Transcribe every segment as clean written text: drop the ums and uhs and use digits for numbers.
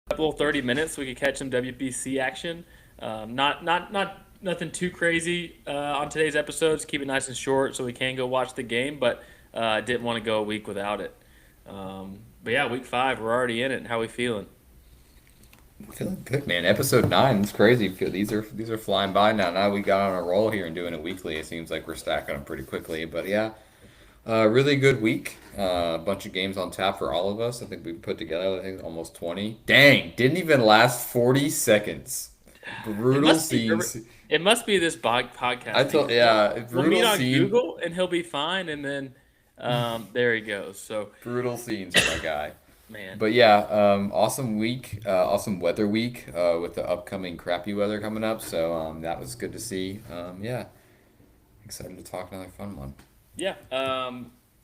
couple 30 minutes so we could catch some WBC action. Not nothing too crazy on today's episodes. Keep it nice and short so we can go watch the game, but didn't want to go a week without it. But yeah, week 5, we're already in it. How we feeling? Feeling good, man. Episode 9, it's crazy. These are flying by now. Now we got on a roll here and doing it weekly. It seems like we're stacking them pretty quickly. But yeah, really good week. A bunch of games on tap for all of us. I think we put together, I think, almost 20. Dang, didn't even last 40 seconds. It Brutal must be. scenes. It must be this I podcast told, thing. yeah, We'll meet brutal on scene. Google and he'll be fine, and then there he goes. So Brutal scenes for my guy. man, But yeah, awesome week, awesome weather week with the upcoming crappy weather coming up. So that was good to see. Yeah, excited to talk another fun one. yeah.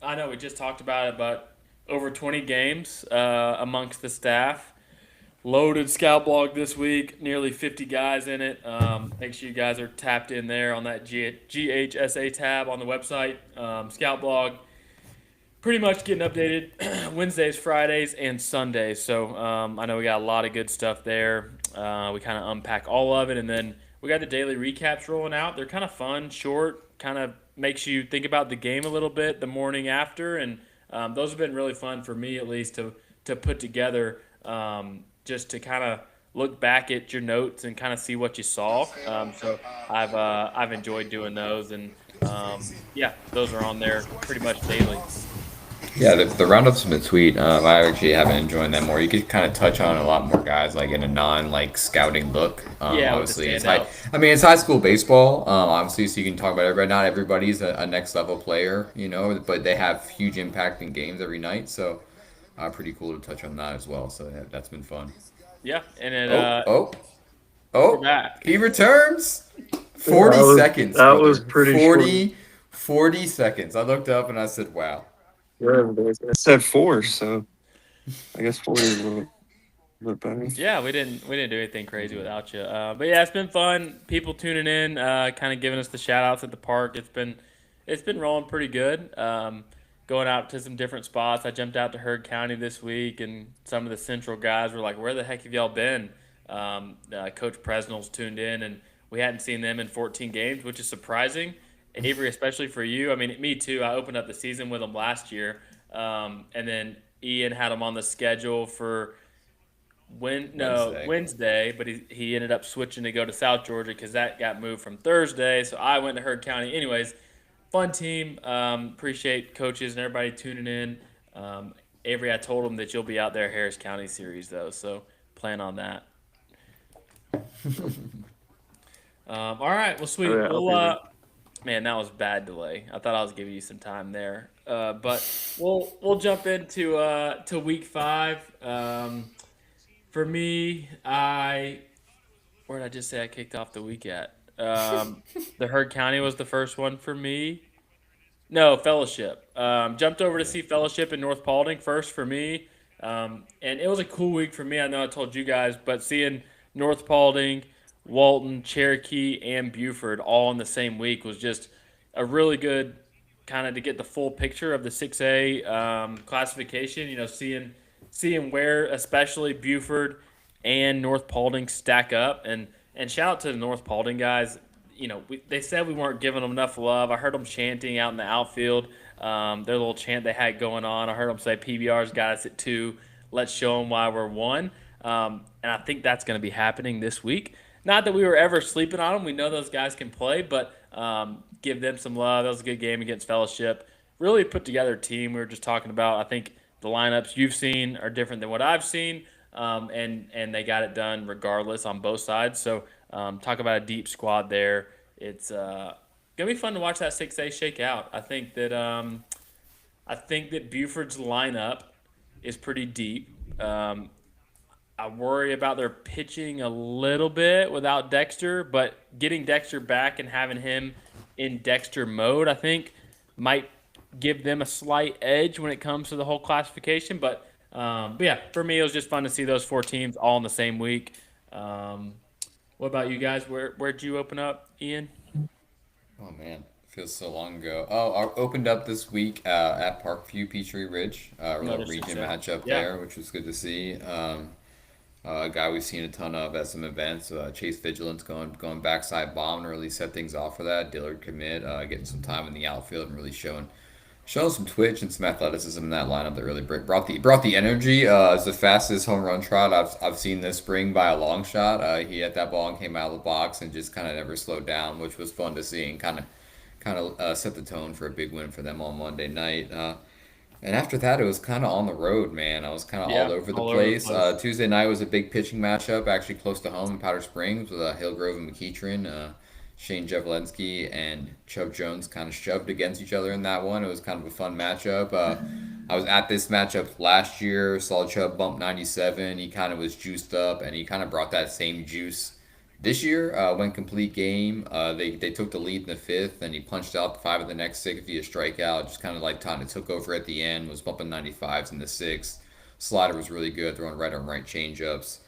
I know we just talked about it, but over 20 games amongst the staff. Loaded scout blog this week, nearly 50 guys in it. Make sure you guys are tapped in there on that GHSA tab on the website. Scout blog, pretty much getting updated Wednesdays, Fridays, and Sundays. So I know we got a lot of good stuff there. We kind of unpack all of it, and then we got the daily recaps rolling out. They're kind of fun, short, kind of makes you think about the game a little bit the morning after, and those have been really fun for me at least to put together, just to kind of look back at your notes and kind of see what you saw. So I've enjoyed doing those, and yeah, those are on there pretty much daily. Yeah, the roundups have been sweet. I actually have been enjoying them more. You could kind of touch on a lot more guys like in a non like scouting look. Yeah, with the Obviously, it's high. standouts. I mean, it's high school baseball. Obviously, so you can talk about everybody. Not everybody's a next level player, but they have huge impact in games every night. So, pretty cool to touch on that as well. So that's been fun. Yeah, and it Oh, oh, we're oh! back. He returns. That 40 was seconds, that was brother. pretty short. 40 seconds. I looked up and I said, "Wow." Yeah, it said four, so I guess 40 is a little bit better. Yeah, we didn't do anything crazy without you. But yeah, it's been fun. People tuning in, kind of giving us the shout outs at the park. It's been rolling pretty good. Going out to some different spots. I jumped out to Heard County this week, and some of the Central guys were like, "Where the heck have y'all been?" Coach Presnell's tuned in, and we hadn't seen them in 14 games, which is surprising. Avery, especially for you. I mean, me too. I opened up the season with them last year, and then Ian had them on the schedule for Wednesday. Wednesday, but he ended up switching to go to South Georgia because that got moved from Thursday. So I went to Heard County. Anyways, fun team. Appreciate coaches and everybody tuning in. Avery, I told him that you'll be out there Harris County series though, so plan on that. All right, well, Oh, sweet. yeah, I'll Well, be there. man, that was bad delay. I thought I was giving you some time there, but we'll jump into to week 5. For me, I where did I just say I kicked off the week at? The Heard County was the first one for me. No, Fellowship. Jumped over to Yeah. see Fellowship in North Paulding first for me, and it was a cool week for me. I know I told you guys, but seeing North Paulding, Walton, Cherokee, and Buford all in the same week was just a really good kind of to get the full picture of the 6A classification. Seeing where especially Buford and North Paulding stack up, and shout out to the North Paulding guys. They said we weren't giving them enough love. I heard them chanting out in the outfield. Their little chant they had going on. I heard them say PBR's got us at 2. Let's show them why we're 1. And I think that's going to be happening this week. Not that we were ever sleeping on them. We know those guys can play, but give them some love. That was a good game against Fellowship. Really put together a team. We were just talking about. I think the lineups you've seen are different than what I've seen, and they got it done regardless on both sides. So talk about a deep squad there. It's gonna be fun to watch that 6A shake out. I think that Buford's lineup is pretty deep. I worry about their pitching a little bit without Dexter, but getting Dexter back and having him in Dexter mode, I think, might give them a slight edge when it comes to the whole classification. But yeah, for me, it was just fun to see those 4 teams all in the same week. Um, what about you guys? Where'd you open up, Ian? Oh man, feels so long ago. Oh, I opened up this week at Parkview Peachtree Ridge, a little Another region 6A. matchup Yeah. there, which was good to see. A guy we've seen a ton of at some events. Chase Vigilance going backside bomb and really set things off for that. Dillard commit, getting some time in the outfield and really showing some twitch and some athleticism in that lineup that really brought the energy. It's the fastest home run trot I've seen this spring by a long shot. He had that ball and came out of the box and just kind of never slowed down, which was fun to see and kind of set the tone for a big win for them on Monday night. And after that, it was kind of on the road, man. I was kind of all Yeah, over the all over the place. place. Tuesday night was a big pitching matchup, actually close to home in Powder Springs with Hillgrove and McEachern. Shane Javelensky and Chubb Jones kind of shoved against each other in that one. It was kind of a fun matchup. I was at this matchup last year, saw Chubb bump 97. He kind of was juiced up, and he kind of brought that same juice this year. Went complete game. They took the lead in the fifth, and he punched out five of the next six via strikeout. Just kind of like took over at the end, was bumping 95s in the sixth. Slider was really good, throwing right on right changeups.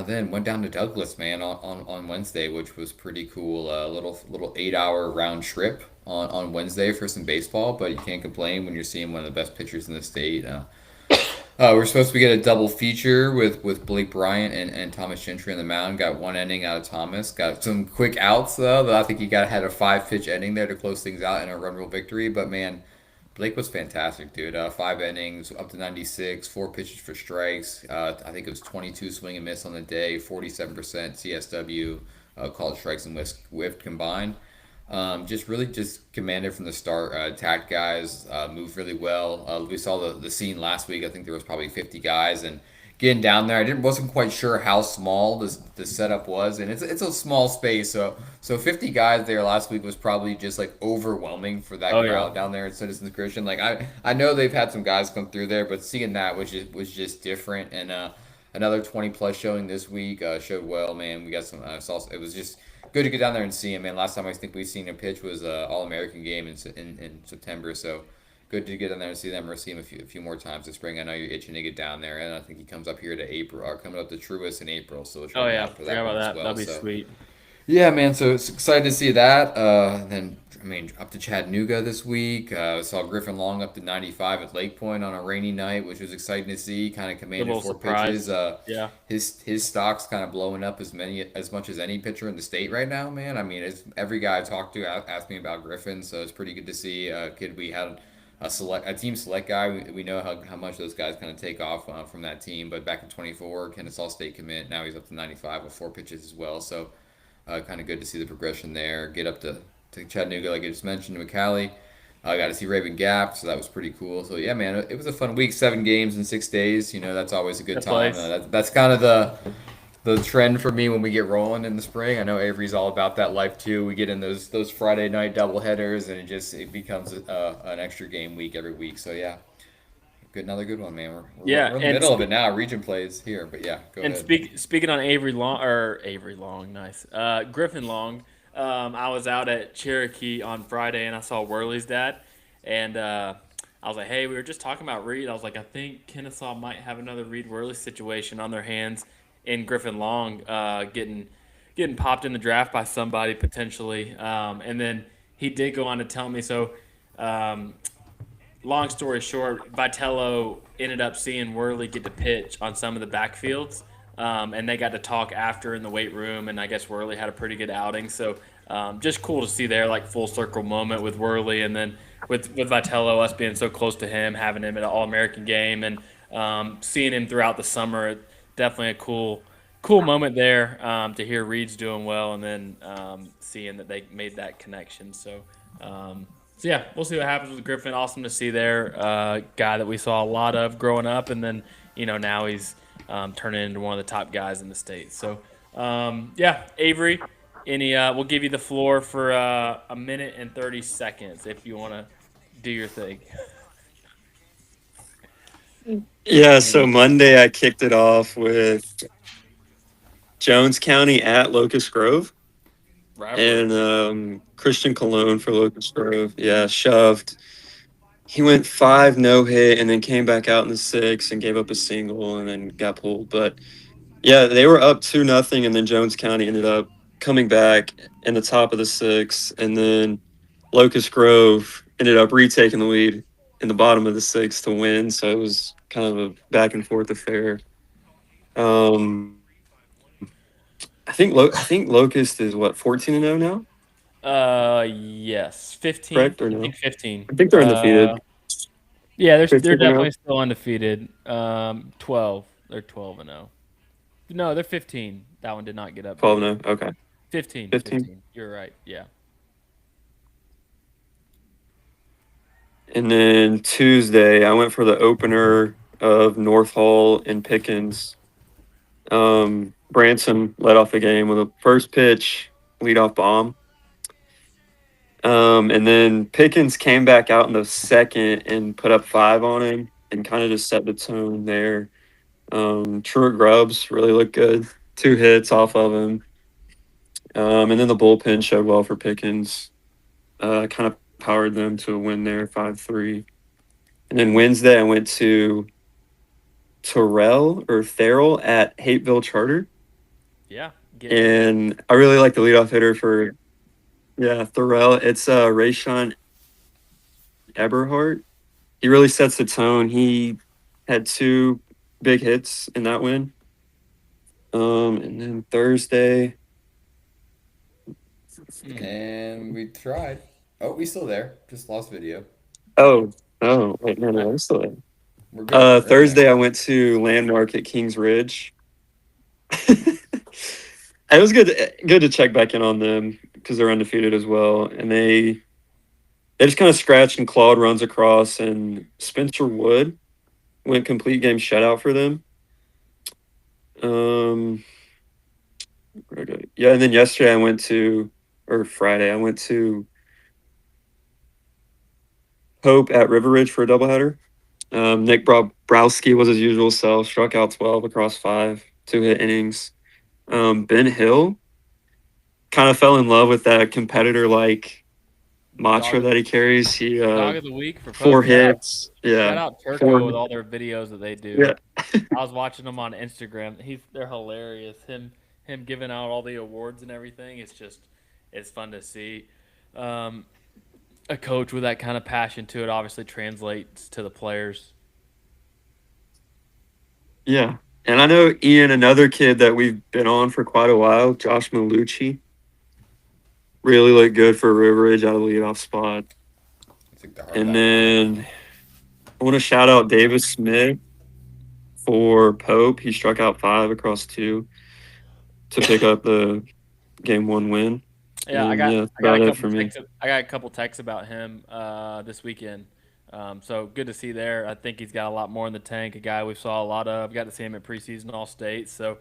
Then went down to Douglas, man, on Wednesday, which was pretty cool. A little 8 hour round trip on Wednesday for some baseball, but you can't complain when you're seeing one of the best pitchers in the state. We're supposed to get a double feature with Blake Bryant and Thomas Gentry on the mound. Got one inning out of Thomas. Got some quick outs though. I think he had a 5 pitch inning there to close things out in a run rule victory. But man, Blake was fantastic, dude. 5 innings, up to 96, 4 pitches for strikes. I think it was 22 swing and miss on the day, 47% CSW, called strikes and whiffed combined. Just really just commanded from the start. Attacked guys, moved really well. We saw the scene last week. I think there was probably 50 guys and getting down there. Wasn't quite sure how small the setup was, and it's a small space. So 50 guys there last week was probably just like overwhelming for that Oh yeah. crowd down there at Citizens Christian. Like I know they've had some guys come through there, but seeing that was just different. And another 20 plus showing this week showed well, man. We got some. Saw it was just good to get down there and see him, man. Last time I think we seen him pitch was All American game in September, so good to get in there and see them or see him a few more times this spring. I know you're itching to get down there, and I think he comes up here to April or coming up to Truist in April, so it's Oh running yeah. out for Forgot that about one as that. well. That'd be So sweet. yeah, man. So it's excited to see that. Then I mean, up to Chattanooga this week. Saw Griffin Long up to 95 at Lake Point on a rainy night, which was exciting to see. Kind of commanded Little four pitches. surprise. Yeah. His stock's kind of blowing up as much as any pitcher in the state right now, man. I mean, it's every guy I talked to asked me about Griffin, so it's pretty good to see a kid we had a team select guy. We know how much those guys kind of take off from that team. But back in 24, Kennesaw State commit. Now he's up to 95 with 4 pitches as well. So kind of good to see the progression there. Get up to Chattanooga, like I just mentioned, to McCallie. I got to see Raven Gap, so that was pretty cool. So yeah, man, it was a fun week. 7 games in 6 days. That's always a good Good time. place. That's kind of the trend for me when we get rolling in the spring. I know Avery's all about that life too. We get in those Friday night double headers, and it becomes an extra game week every week. So yeah, another good one, man. Yeah, We're in the and middle of it now. Region plays here, but yeah, go And ahead. speaking on Avery Long, nice. Griffin Long. I was out at Cherokee on Friday and I saw Worley's dad, and I was like, hey, we were just talking about Reed. I was like, I think Kennesaw might have another Reed Worley situation on their hands in Griffin Long, getting popped in the draft by somebody potentially. And then he did go on to tell me so. Um, Long story short, Vitello ended up seeing Worley get to pitch on some of the backfields, and they got to talk after in the weight room. And I guess Worley had a pretty good outing. So just cool to see their like full circle moment with Worley, and then with Vitello, us being so close to him, having him at an All American game, and seeing him throughout the summer. Definitely a cool moment there to hear Reed's doing well, and then seeing that they made that connection. So yeah, we'll see what happens with Griffin. Awesome to see there, guy that we saw a lot of growing up, and then now he's turning into one of the top guys in the state. So yeah, Avery, we'll give you the floor for a minute and 30 seconds if you want to do your thing. Yeah, so Monday I kicked it off with Jones County at Locust Grove Rivalry. and Christian Cologne for Locust Grove. Yeah, shoved. He went 5 no hit and then came back out in the 6th and gave up a single and then got pulled. But yeah, they were up 2-0, and then Jones County ended up coming back in the top of the 6th, and then Locust Grove ended up retaking the lead in the bottom of the 6th to win. So it was kind of a back and forth affair. Um, I think Locust is what 14-0 now, Yes, 15. correct or I think no? 15. I think they're undefeated. Yeah, they're 15-0. definitely still undefeated. 12. They're 12-0. No, they're 15. That one did not get updated. 12-0. Okay, 15, 15. 15. You're right. Yeah. And then Tuesday, I went for the opener of North Hall and Pickens. Branson led off the game with a first pitch leadoff bomb. And then Pickens came back out in the second and put up 5 on him and kind of just set the tone there. Truett Grubbs really looked good. 2 hits off of him. And then the bullpen showed well for Pickens. Kind of powered them to a win there, 5-3. And then Wednesday, I went to Therrell at Hateville Charter. Yeah. Getting in. And I really like the leadoff hitter for, yeah, Therrell. It's Rayshawn Eberhardt. He really sets the tone. He had 2 big hits in that win. And then Thursday, And we tried. Oh, we still there. Just lost video. oh, wait, no, I'm still there. We're good. We're Thursday, there. I went to Landmark at Kings Ridge. It was good to check back in on them because they're undefeated as well, and they just kind of scratched and clawed runs across, and Spencer Wood went complete game shutout for them. Yeah, and then yesterday or Friday, I went to Hope at River Ridge for a doubleheader. Nick Browski was his usual self, struck out 12 across 5, 2-hit innings. Ben Hill kind of fell in love with that competitor like mantra Dog, that he carries. He dog of the week for 4 Pope. hits. Shout Yeah. out Turco 4 with all their videos that they do. Yeah. I was watching them on Instagram. They're hilarious. Him giving out all the awards and everything. It's fun to see. Um, a coach with that kind of passion to it obviously translates to the players. Yeah. And I know Ian, another kid that we've been on for quite a while, Josh Malucci, really looked good for River Ridge out of the leadoff spot. Took the hard And back. then I want to shout out Davis Smith for Pope. He struck out 5 across 2 to pick up the game 1 win. Yeah, And I got about a it couple for me. texts. I got a couple texts about him this weekend. So good to see there. I think he's got a lot more in the tank. A guy we saw a lot of. Got to see him at preseason All State. So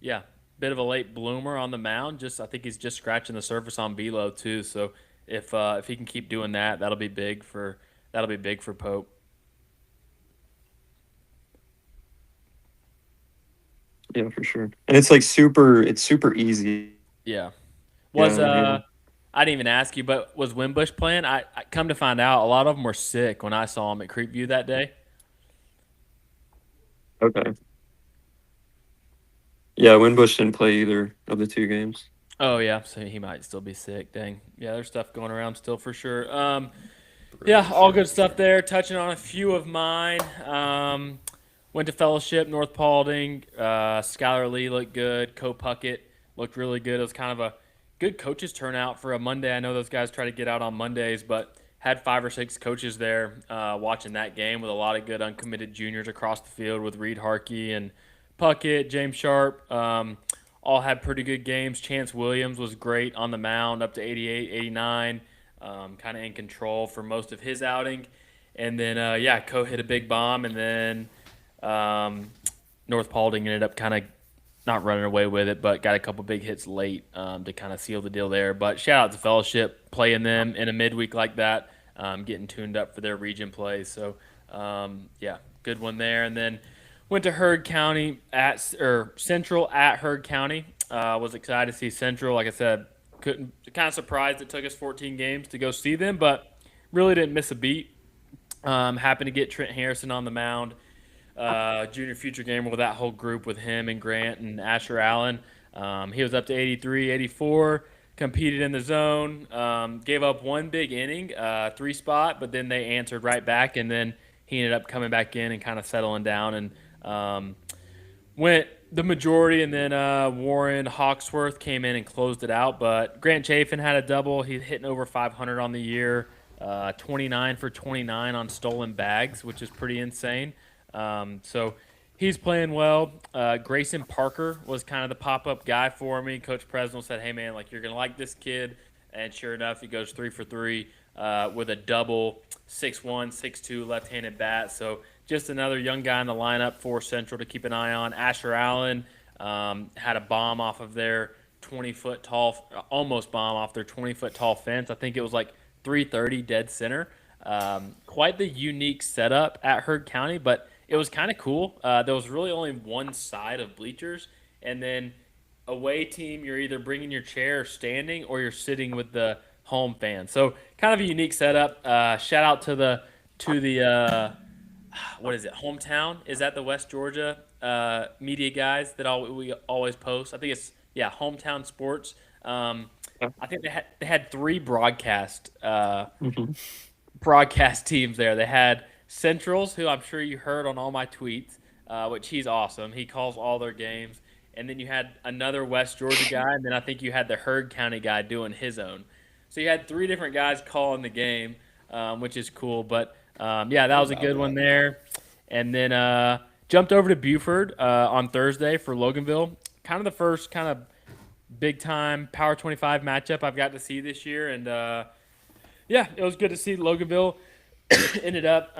yeah, bit of a late bloomer on the mound. I think he's just scratching the surface on Velo too. So if he can keep doing that, that'll be big for Pope. Yeah, for sure. And it's super easy. Yeah. Was Yeah, yeah. I didn't even ask you, but was Wimbush playing? I come to find out a lot of them were sick when I saw them at Creekview that day. Okay. Yeah, Winbush didn't play either of the 2 games. Oh yeah, so he might still be sick. Dang. Yeah, there's stuff going around still for sure. Yeah, all good stuff there. Touching on a few of mine. Went to Fellowship, North Paulding. Skylar Lee looked good. Co Puckett looked really good. It was kind of a good coaches turnout for a Monday. I know those guys try to get out on Mondays, but had 5 or 6 coaches there watching that game with a lot of good uncommitted juniors across the field with Reed Harkey and Puckett, James Sharp. All had pretty good games. Chance Williams was great on the mound, up to 88, 89, kind of in control for most of his outing. And then, yeah, Co hit a big bomb, and then North Paulding ended up kind of not running away with it, but got a couple big hits late to kind of seal the deal there. But shout out to Fellowship playing them in a midweek like that, getting tuned up for their region play. So, yeah, good one there. And then went to Heard County Central at Heard County. Was excited to see Central. Like I said, couldn't kind of surprised it took us 14 games to go see them, but really didn't miss a beat. Happened to get Trent Harrison on the mound, junior future gamer with that whole group with him and Grant and Asher Allen. He was up to 83, 84, competed in the zone, gave up one big inning, 3 spot, but then they answered right back, and then he ended up coming back in and kind of settling down and went the majority, and then Warren Hawksworth came in and closed it out. But Grant Chafin had a double. He's hitting over 500 on the year, 29 for 29 on stolen bags, which is pretty insane. So he's playing well. Grayson Parker was kind of the pop-up guy for me. Coach Presnell said, "Hey man, like you're gonna like this kid," and sure enough, he goes 3 for 3 with a double, 6'1", 6'2", left-handed bat. So just another young guy in the lineup for Central to keep an eye on. Asher Allen had a bomb off of their 20-foot tall, almost bomb off their 20-foot tall fence. I think it was like 330 dead center. Quite the unique setup at Heard County, but it was kind of cool. There was really only one side of bleachers, and then away team, you're either bringing your chair standing or you're sitting with the home fan. So kind of a unique setup. Shout out to the what is it? Hometown? Is that the West Georgia media guys that we always post? I think it's Hometown Sports. I think they had three Mhm. broadcast teams there. They had Centrals, who I'm sure you heard on all my tweets, which he's awesome. He calls all their games. And then you had another West Georgia guy, and then I think you had the Heard County guy doing his own. So you had three different guys calling the game, which is cool. But yeah, that How was a about good one that? there. And then jumped over to Buford on Thursday for Loganville. Kind of the first kind of big time Power 25 matchup I've got to see this year. And yeah, it was good to see Loganville ended up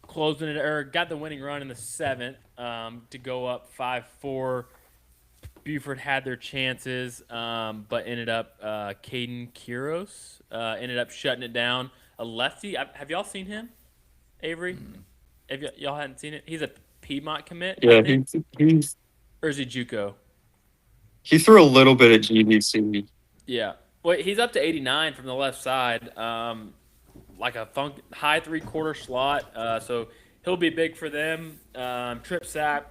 closing it or got the winning run in the seventh to go up 5-4. Buford had their chances, but ended up Caden Kiros ended up shutting it down. A lefty. Have y'all seen him, Avery? If y'all hadn't seen it, he's a Piedmont commit, I Yeah, think, or is he JUCO? he threw a little bit at GVC. Yeah. Well, he's up to 89 from the left side, like a high three-quarter slot. So he'll be big for them. Trip Sapp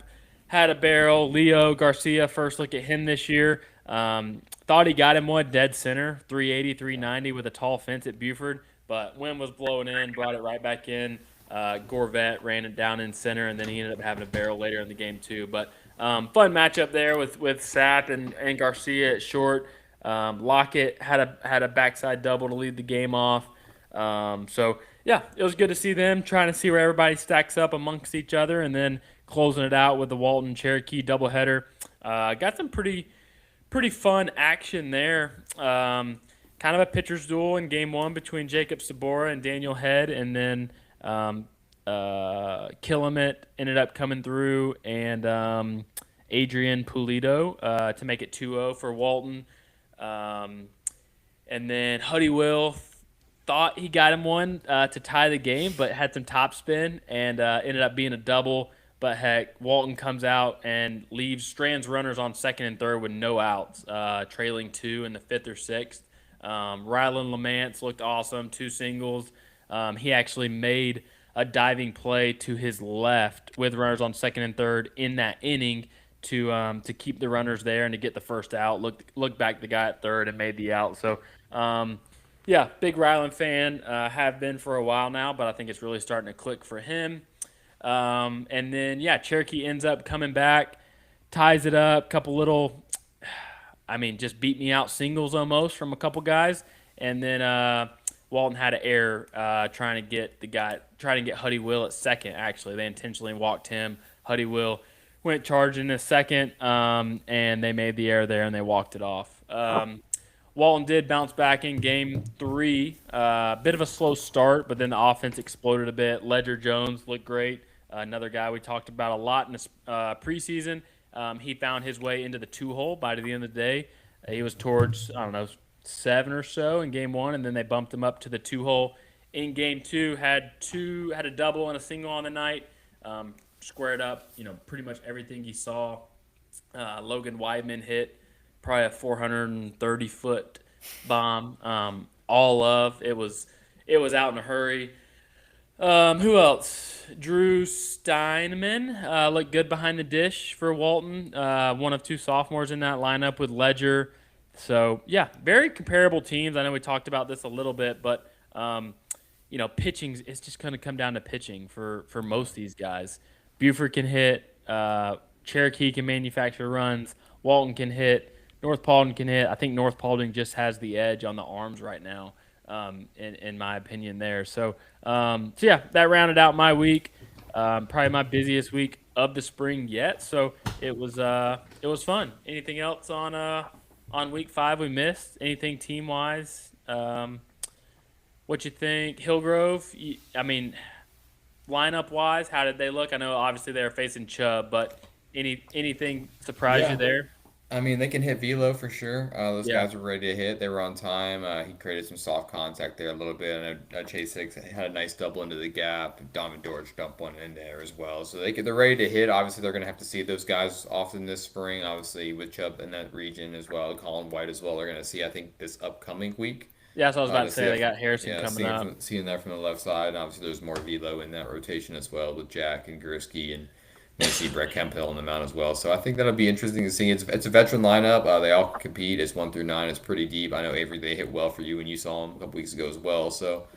had a barrel. Leo Garcia, first look at him this year. Thought he got him one dead center, 380, 390 with a tall fence at Buford, but wind was blowing in, brought it right back in. Gorvet ran it down in center, and then he ended up having a barrel later in the game too. But fun matchup there with Sapp and Garcia at short. Lockett had a backside double to lead the game off. So yeah, it was good to see them trying to see where everybody stacks up amongst each other, and then closing it out with the Walton Cherokee doubleheader. Got some pretty fun action there. Kind of a pitcher's duel in game one between Jacob Sabora and Daniel Head, and then Killamit ended up coming through, and Adrian Pulido to make it 2-0 for Walton. Um, and then Huddy Will thought he got him one to tie the game, but had some topspin and ended up being a double. But heck, Walton comes out and strands runners on second and third with no outs, trailing two in the fifth or sixth. Rylan Lamance looked awesome, two singles. He actually made a diving play to his left with runners on second and third in that inning to keep the runners there and to get the first out. Looked back the guy at third and made the out. So yeah, big Rylan fan. Have been for a while now, but I think it's really starting to click for him. And then yeah, Cherokee ends up coming back, ties it up. Couple little, I mean, just beat me out singles almost from a couple guys, and then Walton had an error trying to get Huddy Will at second. Actually, they intentionally walked him. Huddy Will went charging a second, and they made the error there and they walked it off. Walton did bounce back in game three. Bit of a slow start, but then the offense exploded a bit. Ledger Jones looked great. Another guy we talked about a lot in this preseason. He found his way into the two-hole by the end of the day. He was towards, I don't know, 7 or so in game one, and then they bumped him up to the two-hole. In game two, had a double and a single on the night. Squared up, pretty much everything he saw. Logan Weidman hit probably a 430-foot bomb. All of it was out in a hurry. Who else? Drew Steinman looked good behind the dish for Walton. One of two sophomores in that lineup with Ledger. So yeah, very comparable teams. I know we talked about this a little bit, but pitching it's just going to come down to pitching for most of these guys. Buford can hit. Cherokee can manufacture runs. Walton can hit. North Paulding can hit. I think North Paulding just has the edge on the arms right now, in my opinion there. So yeah, that rounded out my week. Probably my busiest week of the spring yet. So it was fun. Anything else on week 5 we missed? Anything team wise? What you think, Hillgrove? I mean, lineup wise, how did they look? I know obviously they were facing Chubb, but anything surprise you Yeah. there? I mean, they can hit velo for sure. Those Yeah, guys were ready to hit. They were on time. He created some soft contact there a little bit, and Chase Six had a nice double into the gap. Donovan George dumped one in there as well. So they're ready to hit. Obviously, they're going to have to see those guys often this spring. Obviously, with Chubb in that region as well, Colin White as well. They're going to see, I think, this upcoming week. yeah. So I was about To to see say they that, got Harrison yeah, coming up. seeing that from the left side. And obviously, there's more velo in that rotation as well with Jack and Gursky and see Brett Kempill on the mound as well. So I think that'll be interesting to see. It's a veteran lineup. They all compete. It's 1 through 9. It's pretty deep. I know Avery they hit well for you when you saw him a couple weeks ago as well. So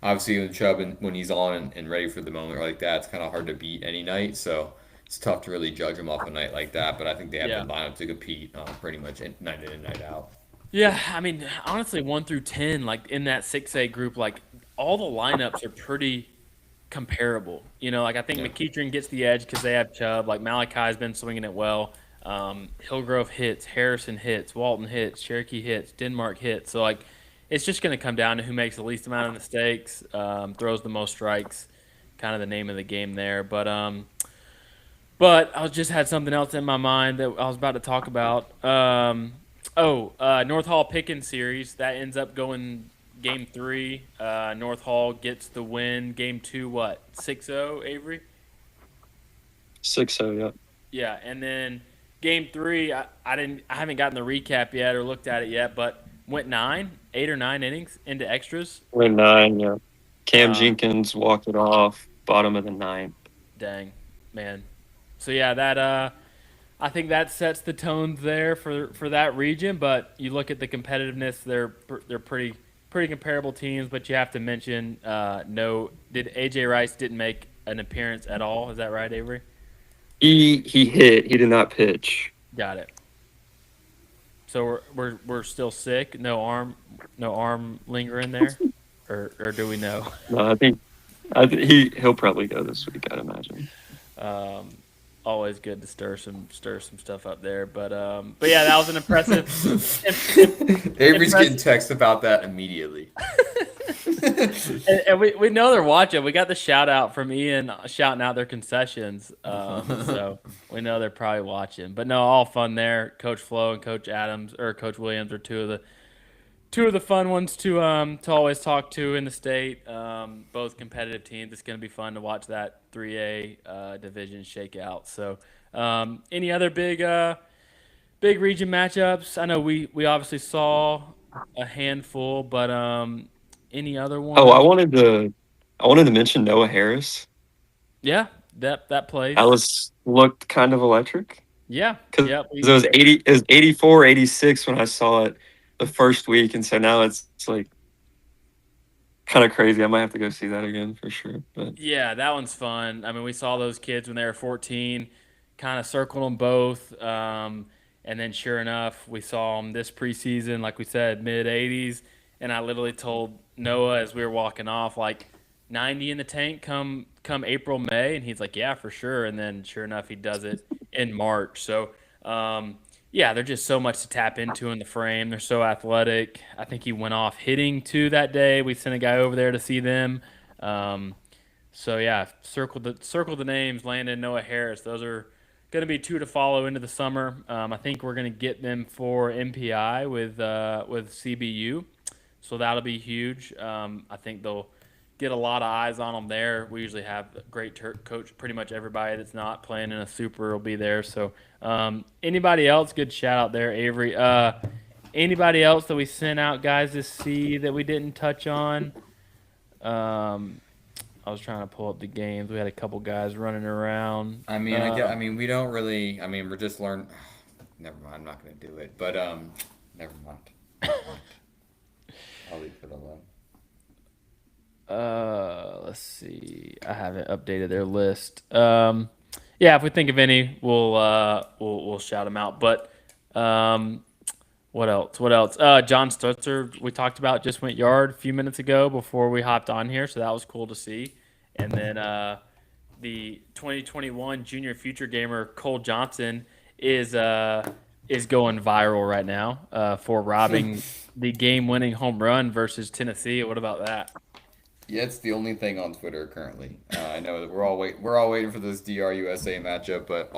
obviously when Chubb when he's on and ready for the moment like that, it's kind of hard to beat any night. So it's tough to really judge him off a night like that. But I think they have Yeah, the lineup to compete pretty much night in and night out. yeah. I mean, honestly, 1 through 10, like in that 6A group, like all the lineups are pretty comparable. Like I think Yeah. McEachern gets the edge because they have Chubb. Like Malachi's been swinging it well. Hillgrove hits, Harrison hits, Walton hits, Cherokee hits, Denmark hits. So like, it's just going to come down to who makes the least amount of mistakes, throws the most strikes, kind of the name of the game there. But I just had something else in my mind that I was about to talk about. North Hall Pickens series that ends up going game 3. North Hall gets the win. Game 2, what 6-0, Avery? 6-0, yeah. Yeah, and then game 3, I haven't gotten the recap yet or looked at it yet, but went 8 or 9 innings into extras. Win 9, yeah. Cam Um, Jenkins walked it off, bottom of the ninth. Dang, man. So yeah, that I think that sets the tones there for that region. But you look at the competitiveness; they're pretty comparable teams. But you have to mention, no, did AJ Rice didn't make an appearance at all? Is that right, Avery? He hit. He did not pitch. Got it. So we're still sick. No arm lingering there, or do we know? No, he'll probably go this week, I'd imagine. Um, Always good to stir some stuff up there. But yeah, that was an impressive. Avery's getting Impressive. text about that immediately. And we know they're watching. We got the shout out from Ian shouting out their concessions. So we know they're probably watching. But no, all fun there. Coach Flo and Coach Adams or Coach Williams are two of the fun ones to always talk to in the state. Both competitive teams. It's going to be fun to watch that 3A division shake out. So any other big region matchups? I know we obviously saw a handful, but any other Oh, one? I wanted to mention Noah Harris. Yeah, that plays. That looked kind of electric Yeah, because yeah. it was 84, 86 when I saw it the first week, and so now it's like kind of crazy. I might have to go see that again for sure. But Yeah, that one's fun. I mean, we saw those kids when they were 14, kind of circled them both. And then sure enough, we saw them this preseason, like we said, mid 80s. And I literally told Noah as we were walking off, like 90 in the tank come April, May. And he's like, yeah, for sure. And then sure enough, he does it in March. So, yeah, they're just so much to tap into in the frame. They're so athletic. I think he went off hitting too that day. We sent a guy over there to see them. Um, so yeah, circle the names. Landon, Noah Harris. Those are going to be 2 to follow into the summer. I think we're going to get them for MPI with CBU, so that'll be huge. I think they'll get a lot of eyes on them there. We usually have a great coach. Pretty much everybody that's not playing in a super will be there. So anybody else? Good shout out there, Avery. Anybody else that we sent out guys to see that we didn't touch on? Um, I was trying to pull up the games. We had a couple guys running around. I mean, I mean, we don't really. I mean, we're just learn. Never mind. I'm not going to do it. But never mind. Never mind. I'll leave it alone. Let's see. I haven't updated their list. Yeah, if we think of any, we'll shout them out. But um, what else? What else? John Stutzer, we talked about, just went yard a few minutes ago before we hopped on here, so that was cool to see. And then the 2021 Junior Future Gamer Cole Johnson is uh, is going viral right now for robbing the game-winning home run versus Tennessee. What about that? Yeah, it's the only thing on Twitter currently. I know that we're all waiting for this DRUSA matchup, but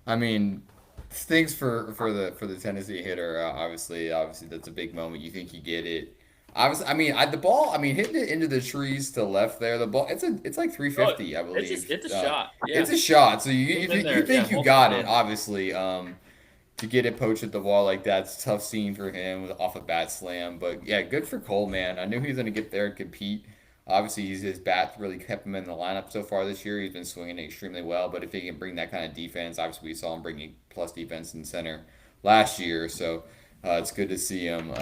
I mean, stinks for the Tennessee hitter. Obviously that's a big moment. You think you get it. Obviously, I mean, the ball. I mean, hitting it into the trees to left there. The ball. It's like Oh, 350, I believe. it's a shot. It's Yeah, a shot. So it was in you there. Yeah, think you multiple got it. times. Obviously, to get it poached at the wall like that's a tough scene for him with off a bat slam. But yeah, good for Cole, man. I knew he was gonna get there and compete. Obviously, his bat really kept him in the lineup so far this year. He's been swinging it extremely well. But if he can bring that kind of defense, obviously we saw him bringing plus defense in center last year. So it's good to see him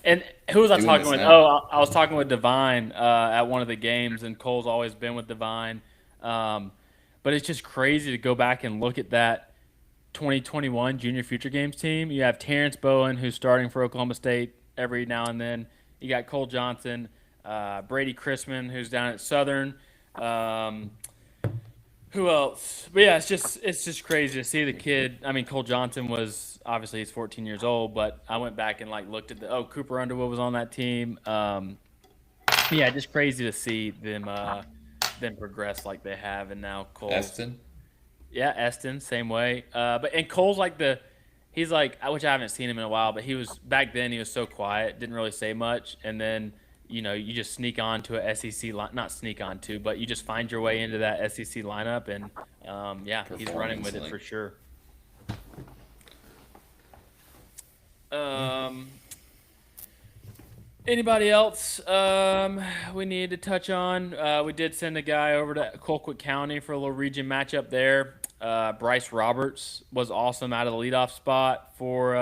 And who was I doing talking this with? now. Oh, I was talking with Divine at one of the games, and Cole's always been with Divine. Um, but it's just crazy to go back and look at that 2021 Junior Future Games team. You have Terrence Bowen, who's starting for Oklahoma State every now and then. You got Cole Johnson, Brady Chrisman, who's down at Southern. Um, who else? But yeah, it's just crazy to see the kid. I mean, Cole Johnson was obviously he's 14 years old, but I went back and like looked at Cooper Underwood was on that team. Yeah, just crazy to see them progress like they have, and now Cole's Eston. yeah, Eston, same way. But and Cole's like he's like, which I haven't seen him in a while, but he was back then. He was so quiet, didn't really say much, and then you just sneak on to a SEC line, not sneak on to, but you just find your way into that SEC lineup, and yeah, he's running Performance with it link. for sure. Yeah. Um, Anybody else we need to touch on? We did send a guy over to Colquitt County for a little region matchup there. Bryce Roberts was awesome out of the leadoff spot for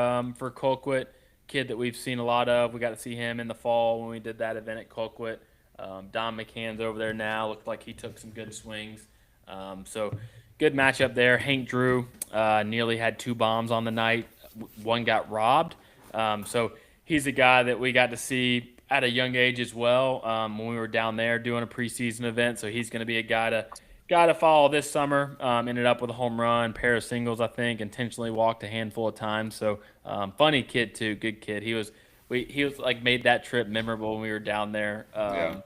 Colquitt, kid that we've seen a lot of. We got to see him in the fall when we did that event at Colquitt. Don McCann's over there now. Looked like he took some good swings. So good matchup there. Hank Drew nearly had two bombs on the night. One got robbed. So he's a guy that we got to see at a young age as well when we were down there doing a preseason event. So he's going to be a guy to follow this summer. Ended up with a home run, pair of singles, I think. Intentionally walked a handful of times. So funny kid too, good kid. He was like made that trip memorable when we were down there. Yeah.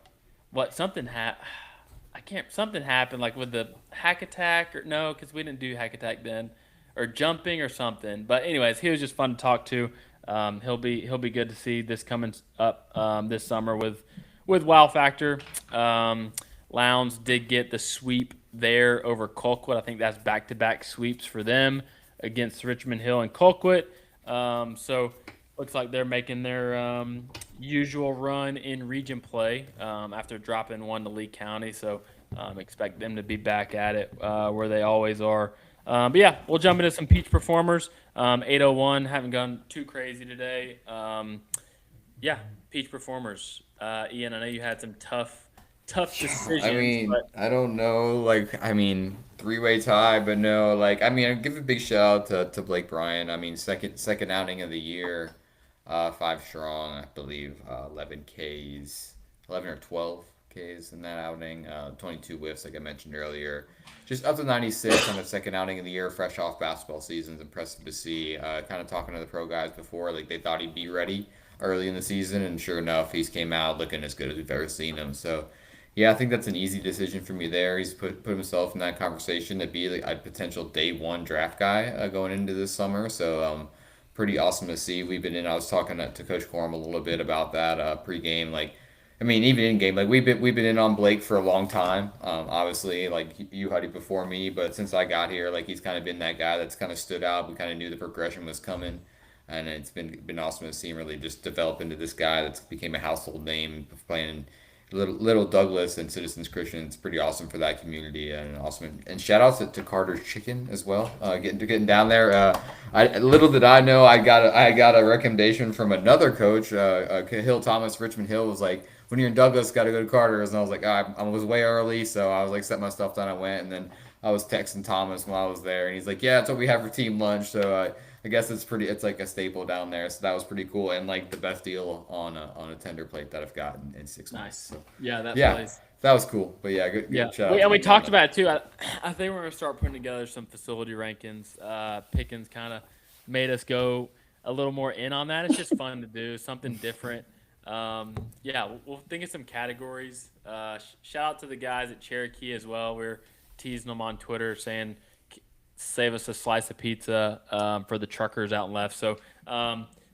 What something I can't something happened like with the hack attack or no, because we didn't do hack attack then, or jumping or something. But anyways, he was just fun to talk to. He'll be good to see this coming up this summer with Wow Factor. Lowndes did get the sweep there over Colquitt. I think that's back-to-back sweeps for them against Richmond Hill and Colquitt. So looks like they're making their usual run in region play after dropping one to Lee County. So expect them to be back at it where they always are. But yeah, we'll jump into some Peach performers. 801, haven't gone too crazy today. Yeah, Peach performers. Ian, I know you had some tough I decisions, mean, but I don't know. Three-way tie, but no. I give a big shout out to Blake Bryan. I mean, second outing of the year, five strong, I believe, 11 Ks, 11 or 12 Ks in that outing, 22 whiffs, like I mentioned earlier. Just up to 96 on the second outing of the year, fresh off basketball season. It's impressive to see. Kind of talking to the pro guys before, like they thought he'd be ready early in the season, and sure enough, he's came out looking as good as we've ever seen him. So. Yeah, I think that's an easy decision for me there. He's put himself in that conversation to be like a potential day one draft guy going into this summer. So pretty awesome to see. I was talking to Coach Corum a little bit about that pregame. I mean, even in game, like we've been in on Blake for a long time. Obviously, like you had it before me, but since I got here, like he's kind of been that guy that's kind of stood out. We kind of knew the progression was coming, and it's been awesome to see him really just develop into this guy that's became a household name playing Little Douglas and Citizens Christian. It's pretty awesome for that community and awesome. And shout outs to Carter's Chicken as well. Getting down there. Little did I know I got a recommendation from another coach. Hill Thomas, Richmond Hill was like, when you're in Douglas, got to go to Carter's. And I was like, I was way early, so I was like, set my stuff down. I went, and then I was texting Thomas while I was there, and he's like, "Yeah, it's what we have for team lunch." So I guess it's like a staple down there. So that was pretty cool, and like the best deal on a tender plate that I've gotten in 6 months. Nice. So Yeah, that yeah, place. that was cool. But yeah, Yeah, good shout out to and we them down talked there. about it too. I think we're gonna start putting together some facility rankings. Pickens kind of made us go a little more in on that. It's just fun to do something different. Yeah, we'll think of some categories. Shout out to the guys at Cherokee as well. We're teasing them on Twitter saying save us a slice of pizza for the truckers out and left. So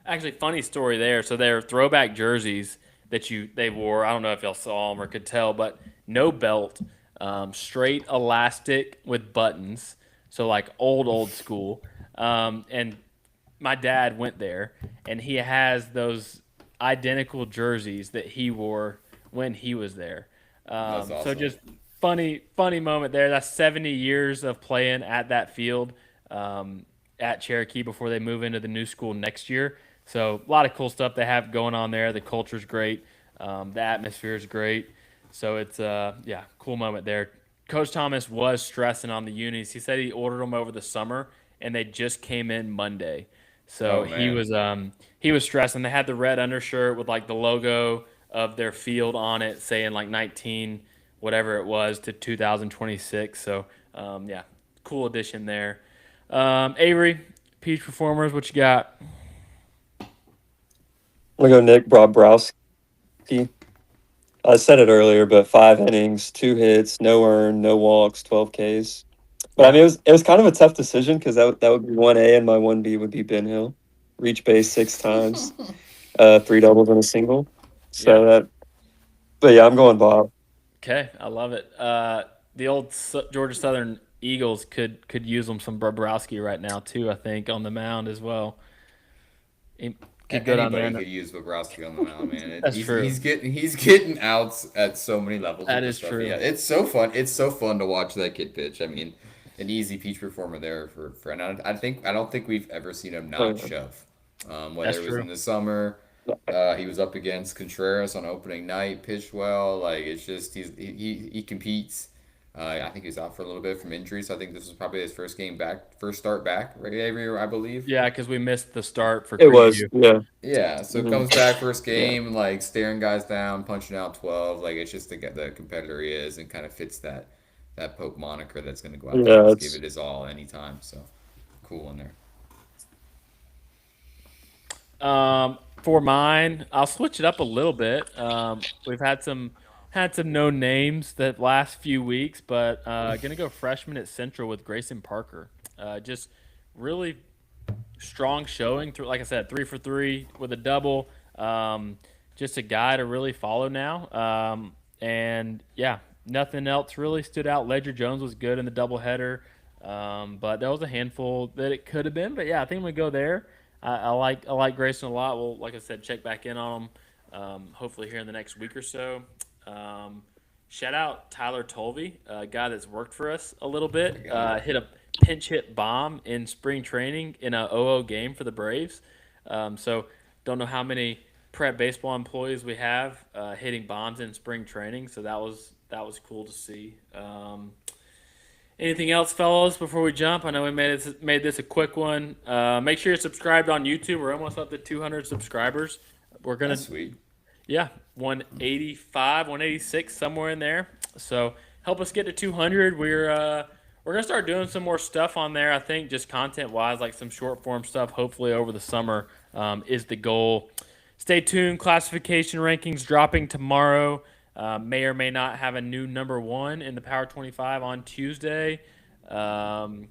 actually, funny story there. So they're throwback jerseys that they wore. I don't know if y'all saw them or could tell, but no belt, straight elastic with buttons. So like old school. And my dad went there, and he has those identical jerseys that he wore when he was there. That's So awesome. just funny moment there. That's 70 years of playing at that field at Cherokee before they move into the new school next year. So a lot of cool stuff they have going on there. The culture's great. The atmosphere is great. So it's yeah, cool moment there. Coach Thomas was stressing on the unis. He said he ordered them over the summer, and they just came in Monday. So Oh man, he was stressing. They had the red undershirt with like the logo of their field on it, saying like 19 whatever it was to 2026. So yeah, cool addition there. Avery, Peach Performers, what you got? I'm gonna go Nick Bobrovsky. I said it earlier, but 5 innings, 2 hits, no earned, no walks, 12 Ks. But I Yeah, mean, it was kind of a tough decision because that would be 1A and my 1B would be Ben Hill. Reach base 6 times, 3 doubles and a single. yeah. So that, but yeah, I'm going Bob. Okay, I love it. The old Georgia Southern Eagles could use them some Bobrovsky right now too. I think on the mound as well. He could go down there. Anybody could use Bobrovsky on the mound, man. That's true. He's getting outs at so many levels with That the is stuff. Yeah, true. it's so fun. It's so fun to watch that kid pitch. I mean, an easy Peach Performer there for and I don't think we've ever seen him not Uh, shove. That's Whether it was true. in the summer, he was up against Contreras on opening night, pitched well. Like it's just he competes. I think he was out for a little bit from injury, so I think this was probably his first start back, right, Avery, I believe. Yeah, because we missed the start for it was, Creeview. yeah. Yeah, so Mhm. comes back first Yeah. game, like staring guys down, punching out 12. Like it's just the competitor he is, and kind of fits that Pope moniker that's going to go out there and Yeah, just give it's it his all anytime. So cool in there. For mine, I'll switch it up a little bit. We've had some known names that last few weeks, but gonna go freshman at Central with Grayson Parker. Just really strong showing through, like I said, 3 for 3 with a double. Just a guy to really follow now. And yeah, nothing else really stood out. Ledger Jones was good in the doubleheader, but there was a handful that it could have been. But yeah, I think we go there. I like Grayson a lot. We'll, like I said, check back in on him. Hopefully here in the next week or so. Um, Shout out Tyler Tolvey, a guy that's worked for us a little The bit. guy. Hit a pinch hit bomb in spring training in a 0-0 game for the Braves. So don't know how many prep baseball employees we have hitting bombs in spring training. So that was cool to see. Anything else, fellows, before we jump? I know we made this a quick one. Make sure you're subscribed on YouTube. We're almost up to 200 subscribers. We're gonna That's sweet. yeah, 185, 186, somewhere in there. So help us get to 200. We're gonna start doing some more stuff on there. I think just content wise, like some short form stuff. Hopefully over the summer is the goal. Stay tuned. Classification rankings dropping tomorrow. May or may not have a new number one in the Power 25 on Tuesday. Um,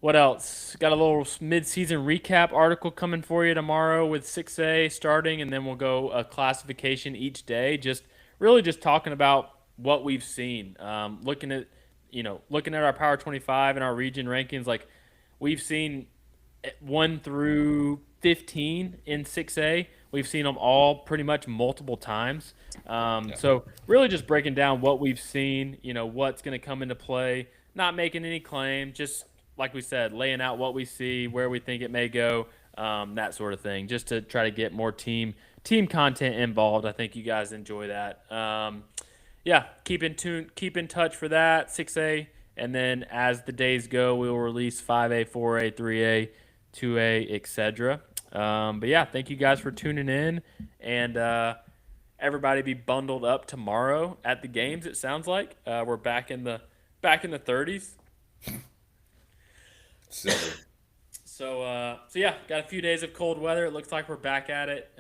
what else? Got a little mid-season recap article coming for you tomorrow with 6A starting, and then we'll go a classification each day. Just really just talking about what we've seen. Looking at our Power 25 and our region rankings, like we've seen 1 through 15 in 6A. We've seen them all pretty much multiple times. Yeah. So really just breaking down what we've seen, what's going to come into play, not making any claim, just like we said, laying out what we see, where we think it may go, that sort of thing, just to try to get more team content involved. I think you guys enjoy that. Yeah, keep in touch for that. 6A And then as the days go, we will release 5A, 4A, 3A, 2A, etc. But yeah, thank you guys for tuning in, and everybody be bundled up tomorrow at the games. It sounds like we're back in the 30s. Silly. So yeah, got a few days of cold weather. It looks like we're back at it.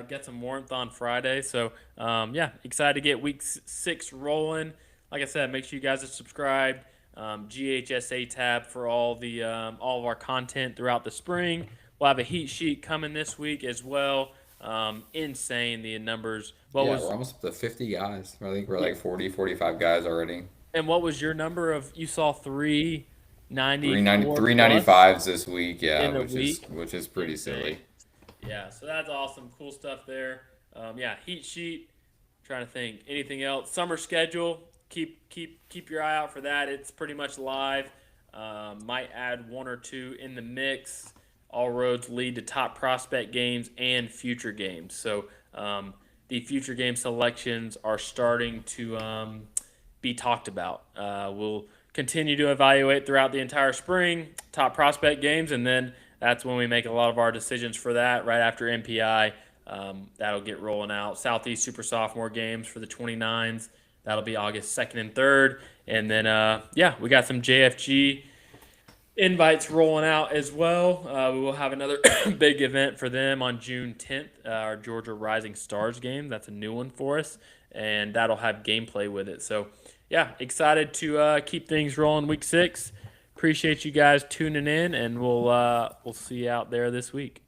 Get some warmth on Friday. So yeah, excited to get week 6 rolling. Like I said, make sure you guys are subscribed. GHSA tab for all of our content throughout the spring. We'll have a heat sheet coming this week as well. Insane the numbers. What Yeah, was we're almost up to 50 guys. I think we're like 40, 45 guys already. and what was your number of? You saw 390, 394 plus 395s this week, yeah, in the which is week. pretty Insane. silly. Yeah, so that's awesome. Cool stuff there. Yeah, heat sheet. Trying to think anything else. Summer schedule. Keep your eye out for that. It's pretty much live. Might add one or two in the mix. All roads lead to top prospect games and future games. So the future game selections are starting to be talked about. We'll continue to evaluate throughout the entire spring top prospect games, and then that's when we make a lot of our decisions for that right after MPI. That'll get rolling out. Southeast Super Sophomore games for the 29s. That'll be August 2nd and 3rd. And then, yeah, we got some JFG invites rolling out as well. We will have another big event for them on June 10th, our Georgia Rising Stars game. That's a new one for us, and that'll have gameplay with it. So, yeah, excited to keep things rolling week 6. Appreciate you guys tuning in, and we'll see you out there this week.